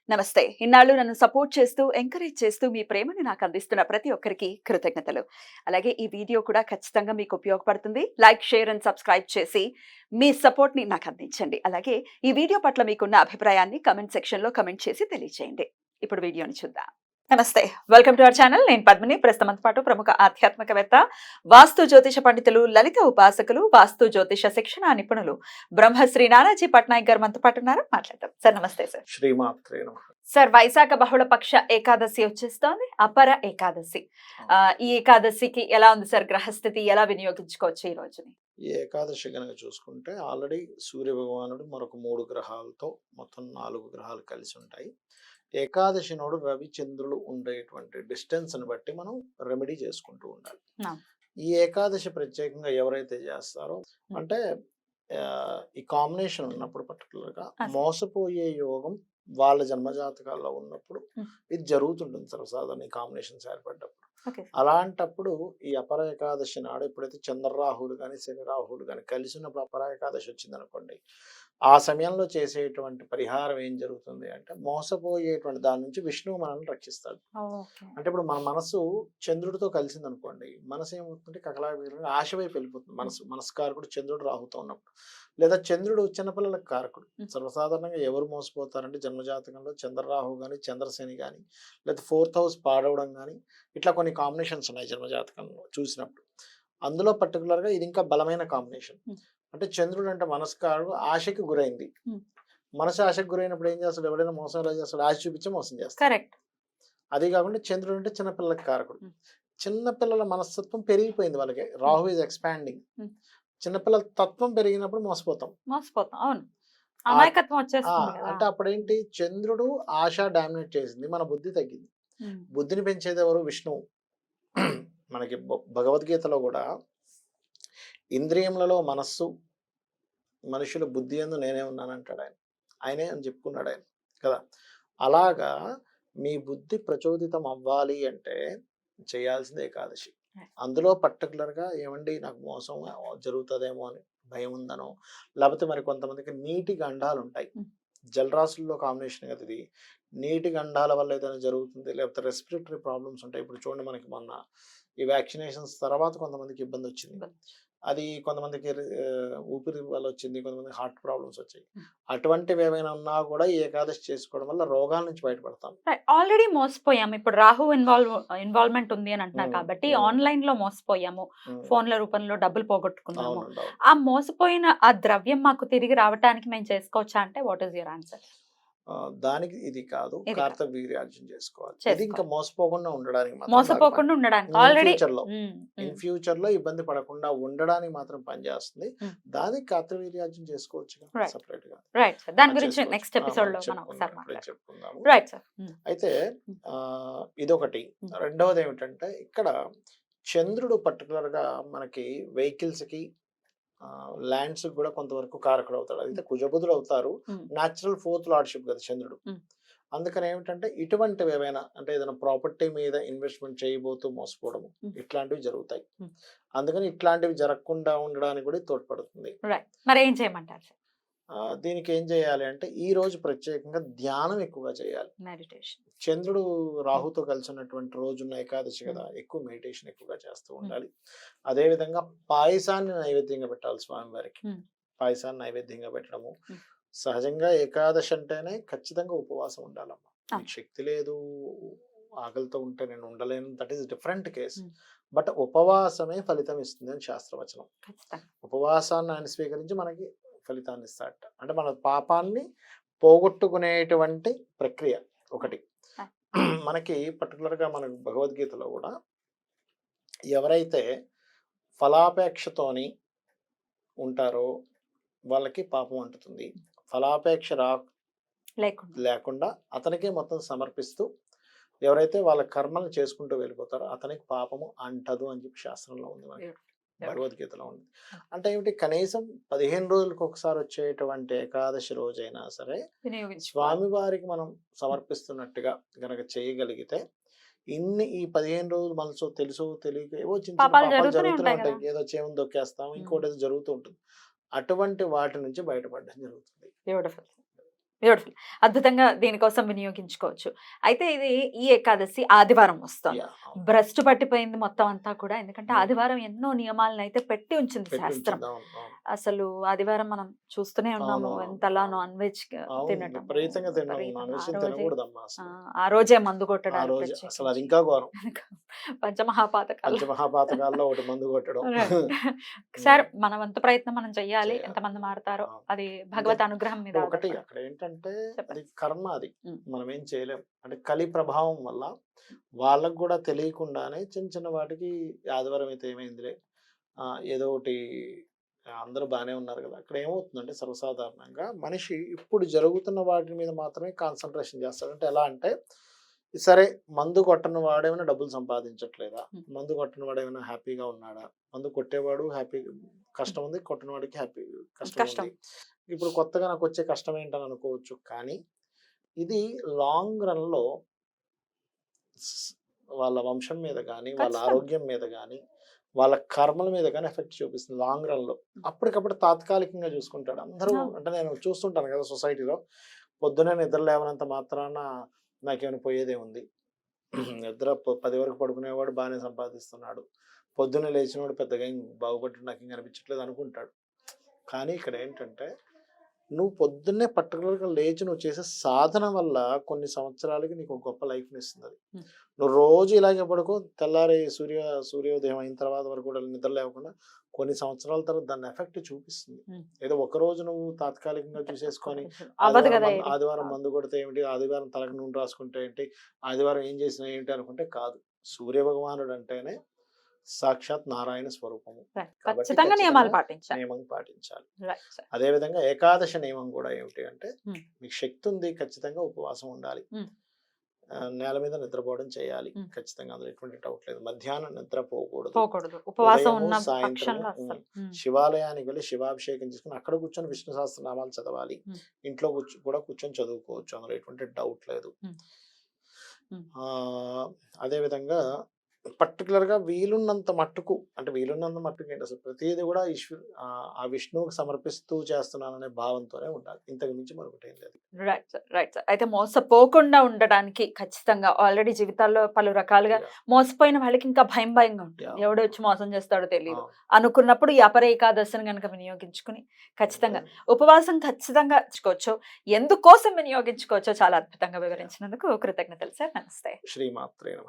నమస్తే. ఇన్నాళ్ళు నన్ను సపోర్ట్ చేస్తూ, ఎంకరేజ్ చేస్తూ మీ ప్రేమని నాకు అందిస్తున్న ప్రతి ఒక్కరికి కృతజ్ఞతలు. అలాగే ఈ వీడియో కూడా ఖచ్చితంగా మీకు ఉపయోగపడుతుంది. లైక్, షేర్ అండ్ సబ్స్క్రైబ్ చేసి మీ సపోర్ట్‌ని నాకు అందించండి. అలాగే ఈ వీడియో పట్ల మీకున్న అభిప్రాయాన్ని కామెంట్ సెక్షన్‌లో కామెంట్ చేసి తెలియజేయండి. ఇప్పుడు వీడియోని చూద్దాం. నమస్తే. Welcome to our channel. నేను పద్మిని. ప్రస్తుతంతో పాటు ప్రముఖ ఆధ్యాత్మికవేత్త, వాస్తు జ్యోతిష పండితులు, లలిత ఉపాసకులు, వాస్తు జ్యోతిష శిక్షణ నిపుణులు బ్రహ్మశ్రీ నానాజీ పట్నాయక్ గారు మనతో పాటు ఉన్నారు. మాట్లాడదాం. సార్ నమస్తే సార్. శ్రీమాత్రే నమః. సార్, వైశాఖ బహుళపక్ష ఏకాదశి వచ్చేస్తోంది. అపర ఏకాదశి. ఈ ఏకాదశికి ఎలా ఉంది సార్ గ్రహస్థితి? ఎలా వినియోగించుకోవచ్చు ఈ రోజుని? ఈ ఏకాదశి గనక చూసుకుంటే ఆల్రెడీ సూర్య భగవానుడు మరొక 3 గ్రహాలతో మొత్తం 4 గ్రహాలు కలిసి ఉంటాయి. ఏకాదశి నాడు రవి చంద్రులు ఉండేటువంటి డిస్టెన్స్ని బట్టి మనం రెమెడీ చేసుకుంటూ ఉండాలి. ఈ ఏకాదశి ప్రత్యేకంగా ఎవరైతే చేస్తారో అంటే ఈ కాంబినేషన్ ఉన్నప్పుడు పర్టికులర్గా మోసపోయే యోగం వాళ్ళ జన్మజాతకాల్లో ఉన్నప్పుడు ఇది జరుగుతుంటుంది సర్వసాధారణ ఈ కాంబినేషన్స్ ఏర్పడ్డప్పుడు. అలాంటప్పుడు ఈ అపర ఏకాదశి నాడు ఎప్పుడైతే చంద్రరాహులు కానీ శని రాహులు కానీ కలిసి ఉన్నప్పుడు అపర ఏకాదశి వచ్చింది అనుకోండి, ఆ సమయంలో చేసేటువంటి పరిహారం ఏం జరుగుతుంది అంటే మోసపోయేటువంటి దాని నుంచి విష్ణువు మనల్ని రక్షిస్తాడు. అంటే ఇప్పుడు మన మనసు చంద్రుడితో కలిసింది అనుకోండి, మనసు ఏమవుతుందంటే కకలావిధంగా ఆశ వైపు వెళ్ళిపోతుంది. మనస్కారకుడు చంద్రుడు రాహుతో ఉన్నప్పుడు, లేదా చంద్రుడు చిన్నపిల్లలకు కారకుడు. సర్వసాధారణంగా ఎవరు మోసపోతారంటే జన్మజాతకంలో చంద్రరాహు కానీ చంద్రశని కానీ లేదా 4th హౌస్ పాడవడం కానీ ఇట్లా కొన్ని కాంబినేషన్స్ ఉన్నాయి జన్మజాతకంలో చూసినప్పుడు. అందులో పర్టికులర్గా ఇది ఇంకా బలమైన కాంబినేషన్. అంటే చంద్రుడు అంటే మనస్కారుడు ఆశకి గురైంది. మనసు ఆశకు గురైనప్పుడు ఏం చేస్తాడు? ఎవడైనా మోసం ఎలా చేస్తాడు? ఆశ చూపించి మోసం చేస్తాడు. కరెక్ట్. అదే కాకుండా చంద్రుడు అంటే చిన్నపిల్లలకి కారకుడు. చిన్నపిల్లల మనస్తత్వం పెరిగిపోయింది వాళ్ళకి. Rahu is expanding. చిన్నపిల్లల తత్వం పెరిగినప్పుడు మోసపోతాం. అవును. అమాయకత్వం వచ్చేస్తుంది. అంటే అప్పుడేంటి, చంద్రుడు ఆశ డామినేట్ చేసింది, మన బుద్ధి తగ్గింది. బుద్ధిని పెంచేది ఎవరు? విష్ణువు. మనకి భగవద్గీతలో కూడా ఇంద్రియములలో మనస్సు, మనుషుల బుద్ధి యందు నేనే ఉన్నానంటాడు ఆయన. ఆయనే అని చెప్పుకున్నాడు ఆయన కదా. అలాగా మీ బుద్ధి ప్రచోదితం అవ్వాలి అంటే చేయాల్సింది ఏకాదశి. అందులో పర్టికులర్గా ఏమండి నాకు మోసం జరుగుతుందేమో అని భయం ఉందనో, లేకపోతే మరి కొంతమందికి నీటి గండాలు ఉంటాయి. జలరాశుల్లో కాంబినేషన్ కదా ఇది. నీటి గండాల వల్ల ఏదైనా జరుగుతుంది, లేకపోతే రెస్పిరేటరీ ప్రాబ్లమ్స్ ఉంటాయి. ఇప్పుడు చూడండి, మనకి మొన్న ఈ వ్యాక్సినేషన్స్ తర్వాత కొంతమందికి ఇబ్బంది వచ్చింది. అది కొంతమందికి ఊపిరి వల్ల వచ్చింది, కొంతమందికి హార్ట్ ప్రాబ్లమ్స్ వచ్చాయి. అటువంటివి ఏమైనా ఉన్నా కూడా ఈ ఏకాదశి చేసుకోవడం వల్ల రోగాల నుంచి బయటపడతాం. ఆల్రెడీ మోసపోయాము. ఇప్పుడు రాహు ఇన్వాల్వ్మెంట్ ఉంది అని అంటున్నారు కాబట్టి ఆన్లైన్ లో మోసపోయాము, ఫోన్ల రూపంలో డబ్బులు పోగొట్టుకున్నాము. ఆ మోసపోయిన ఆ ద్రవ్యం మాకు తిరిగి రావడానికి మేము చేసుకోవచ్చా అంటే వాట్ ఈస్ యువర్ ఆన్సర్? దానికి ఇది కాదు, కార్తవీర్యార్జున చేసుకోవాలి. ఇది ఇంకా మోసపోకుండా ఉండడానికి ఇన్ ఫ్యూచర్ లో ఇబ్బంది పడకుండా ఉండడానికి మాత్రం పనిచేస్తుంది. దానికి కార్తవీర్యార్జున చేసుకోవచ్చు సెపరేట్ గా. దాని గురించి నెక్స్ట్ ఎపిసోడ్ లో చెప్పుకుందాము. అయితే ఇదొకటి. రెండవది ఏమిటంటే ఇక్కడ చంద్రుడు పర్టికులర్ గా మనకి వెహికల్స్ కి ల్యాండ్స్ కూడా కొంతవరకు కారకుడు అవుతాడు. అయితే కుజబుధుడు అవుతారు. న్యాచురల్ 4th లార్డ్షిప్ కదా చంద్రుడు. అందుకని ఏమిటంటే ఇటువంటివి ఏమైనా అంటే ఏదైనా ప్రాపర్టీ మీద ఇన్వెస్ట్మెంట్ చేయబోతూ మోసపోవడము ఇట్లాంటివి జరుగుతాయి. అందుకని ఇట్లాంటివి జరగకుండా ఉండడానికి కూడా తోడ్పడుతుంది. మరి ఏం చేయమంటారు? దీనికి ఏం చేయాలి అంటే ఈ రోజు ప్రత్యేకంగా ధ్యానం ఎక్కువగా చేయాలి. మెడిటేషన్. చంద్రుడు రాహుతో కలిసి ఉన్నటువంటి రోజున్న ఏకాదశి కదా, ఎక్కువ మెడిటేషన్ ఎక్కువగా చేస్తూ ఉండాలి. అదే విధంగా పాయసాన్ని నైవేద్యంగా పెట్టాలి స్వామివారికి. పాయసాన్ని నైవేద్యంగా పెట్టడము. సహజంగా ఏకాదశి అంటేనే ఖచ్చితంగా ఉపవాసం ఉండాలమ్మా. మీకు శక్తి లేదు, ఆకలితో ఉంటే నేను ఉండలేను, that is different case. But ఉపవాసమే ఫలితం ఇస్తుంది అని శాస్త్రవచనం. ఉపవాసాన్ని ఆయన స్వీకరించి మనకి ఫలితాన్ని ఇస్తాడట. అంటే మన పాపాన్ని పోగొట్టుకునేటువంటి ప్రక్రియ ఒకటి. మనకి పర్టికులర్గా మన భగవద్గీతలో కూడా ఎవరైతే ఫలాపేక్షతోని ఉంటారో వాళ్ళకి పాపం అంటుతుంది. ఫలాపేక్ష లేకుండా అతనికే మొత్తం సమర్పిస్తూ ఎవరైతే వాళ్ళ కర్మలను చేసుకుంటూ వెళ్ళిపోతారో అతనికి పాపము అంటదు అని చెప్పి శాస్త్రంలో ఉంది, మనకి భగవద్గీతలో ఉంది. అంటే ఏమిటి, కనీసం 15 రోజులకు ఒకసారి వచ్చేటువంటి ఏకాదశి రోజైనా సరే స్వామివారికి మనం సమర్పిస్తున్నట్టుగా గనక చేయగలిగితే ఈ 15 రోజులు మనసు తెలుసో తెలియక ఏవో చిన్న పాపాలు జరుగుతూనే ఉంటాయి. ఏదో చేమని దొక్కేస్తాం, ఇంకోటి ఏదో జరుగుతూ ఉంటుంది. అటువంటి వాటి నుంచి బయటపడడం జరుగుతుంది. బ్యూటిఫుల్. అద్భుతంగా దీనికోసం వినియోగించుకోవచ్చు. అయితే ఇది ఈ ఏకాదశి ఆదివారం వస్తోంది. యాహ్! అవును. భ్రష్టు పట్టిపోయింది మొత్తం అంతా కూడా. ఎందుకంటే హ్మ్. ఆదివారం ఎన్నో నియమాలనైతే పెట్టి ఉంచింది పెట్టి శాస్త్రం. ఉంచింది. అవును. అవును. అసలు ఆదివారం మనం చూస్తూనే ఉన్నాము. అవునవును. ఎంతలా అవును. నాన్ వెజ్ అవును. తినటము. విపరీతంగా తినడం. నాన్ విపరీతంగా వెజ్ ఆ రోజే తినకూడదమ్మా అసలు. ఆ రోజే మందు ఆ కొట్టడాలు రోజు అసలు అది ప్రత్యేకించి. ఇంకా ఘోరం. పంచమహాపాతకాలు. పంచమహాపాతకాల్లో ఒకటి మందు కొట్టడం. రైట్. హ్మ్. సరే మన వంతు ప్రయత్నం మనం చెయ్యాలి. చేయాలి. ఎంతమంది మారతారో అవును. అది అంతే. భగవత్ అనుగ్రహం మీద అంటే ఒకటి ఆధారపడి. అక్కడేంటంటే అది చెప్పండి. కర్మ అది. హ్మ్. మనమేం చేయలేం. అంటే కలి ప్రభావం వల్ల వాళ్ళకి గూడా తెలియకుండానే చిన్న చిన్న వాటికి ఆదివారం అయితే ఏమైందిలే ఏదో ఒకటి అందరూ బానే ఉన్నారు గదా! అక్కడ ఏమవుతుందంటే సర్వసాధారణంగా మనిషి ఇప్పుడు జరుగుతున్న వాటి మీద మాత్రమే కాన్సంట్రేషన్ చేస్తాడు. అంటే ఎలా అంటే సరే మందు కొట్టని వాడేమైనా డబ్బులు సంపాదించట్లేదా? హ్మ్. మందు కొట్టని వాడేమైనా హ్యాపీగా ఉన్నాడా? మందు కొట్టేవాడు హ్యాపీ కష్టం ఉంది. కొట్టని వాడికి కష్టం కష్టం. ఉంది. ఇప్పుడు కొత్తగా నాకొచ్చే కష్టం ఏంటని అనుకోవచ్చు. కానీ ఇది లాంగ్ రన్‌లో స్ వాళ్ళ వంశం మీద గాని, వాళ్ళ ఖచ్చితంగా. ఆరోగ్యం మీద గాని, వాళ్ళ కర్మల మీద గాని ఎఫెక్ట్ చూపిస్తుంది లాంగ్ రన్‌లో. హ్మ్. అప్పటికప్పుడు తాత్కాలికంగా చూసుకుంటాడు. అందరూ ఆ! అంటే నేను చూస్తుంటాను కదా సొసైటీలో. పొద్దున్నే నిద్ర లేవనంత మాత్రాన నాకేమైనా పోయేదేముంది? నిద్ర 10 వరకు పడుకునేవాడు బానే సంపాదిస్తున్నాడు. పొద్దున్నే లేచినోడు పెద్దగా ఏం బాగుపడ్డట్టు నాకేం కనిపించట్లేదు అనుకుంటాడు. కానీ ఇక్కడేంటంటే నువ్వు పొద్దున్నే పర్టిక్యులర్‌గా లేచి నువ్వు చేసే సాధన వల్ల కొన్ని సంవత్సరాలకి నీకు ఒక గొప్ప లైఫ్‌నిస్తుందది. హ్మ్. నువ్వు రోజు ఇలాగే పడుకో తెల్లారి సూర్యోదయం అయిన తర్వాత వరకు కూడా నిద్ర లేవకుండా కొన్ని సంవత్సరాల తర్వాత దాని ఎఫెక్ట్ చూపిస్తుంది. హ్మ్. ఏదో ఒక్కరోజు నువ్వు తాత్కాలికంగా చూసేసుకొని అవ్వదు కదా! ఏది. ఆదివారం మందు కొడితే ఏమిటి? ఆదివారం తలకు నూనె రాసుకుంటే ఏంటి? ఆదివారం ఏం చేసినా ఏంటి అనుకుంటే కాదు. సూర్యభగవానుడు అంటేనే సాక్షాత్ నారాయణ స్వరూపము. రైట్. కాబట్టి ఖచ్చితంగా నియమాలు ఖచ్చితంగా పాటించాలి. నియమం పాటించాలి. Right sir. అదే విధంగా ఏకాదశి నియమం కూడా ఏమిటి అంటే, హ్మ్. మీకు శక్తి ఉంది ఖచ్చితంగా ఉపవాసం ఉండాలి. హ్మ్. నేల మీద నిద్రపోవడం చేయాలి. హ్మ్. ఖచ్చితంగా అందులో ఎటువంటి డౌట్ లేదు. మధ్యాహ్నం నిద్రపోకూడదు. పోకూడదు. ఉపవాసం ఉదయము, ఉన్న సాయంత్రము పక్షంలో అస్సలు. హ్మ్. శివాలయానికి వెళ్లి శివాభిషేకం చేసుకొని అక్కడ కూర్చొని విష్ణు సహస్రనామాలు చదవాలి. హ్మ్. ఇంట్లో కూడా కూర్చొని చదువుకోవచ్చు. అందులో ఎటువంటి డౌట్ లేదు. హ్మ్. హ్మ్. అదే విధంగా పర్టిక్యులర్‌గా వీలున్నంత మట్టుకు అంటే వీలున్నంత మట్టుకు ఏంటి అసలు ప్రతీది కూడా ఆ విష్ణువుకి సమర్పిస్తూ చేస్తున్నాననే భావంతోనే ఉండాలి. ఇంతకు మించి మరొకటేం లేదు. Right sir. Right sir. అయితే మోసపోకుండా ఉండడానికి ఖచ్చితంగా ఆల్రెడీ జీవితాల్లో పలు రకాలుగా యాహ్! మోసపోయిన వాళ్ళకి ఇంకా భయంగా ఉంటుంది. యాహ్! ఎవడొచ్చి మోసం చేస్తాడో తెలీదు. అవును. అనుకున్నప్పుడు ఈ అపర ఏకాదశిని గనక వినియోగించుకుని అంతే. ఖచ్చితంగా ఉపవాసం ఖచ్చితంగా చేసుకోవచ్చో, ఎందుకోసం వినియోగించుకోవచ్చో చాలా అద్భుతంగా యాహ్! వివరించినందుకు కృతజ్ఞతలు సార్. నమస్తే. శ్రీమాత్రే నమః.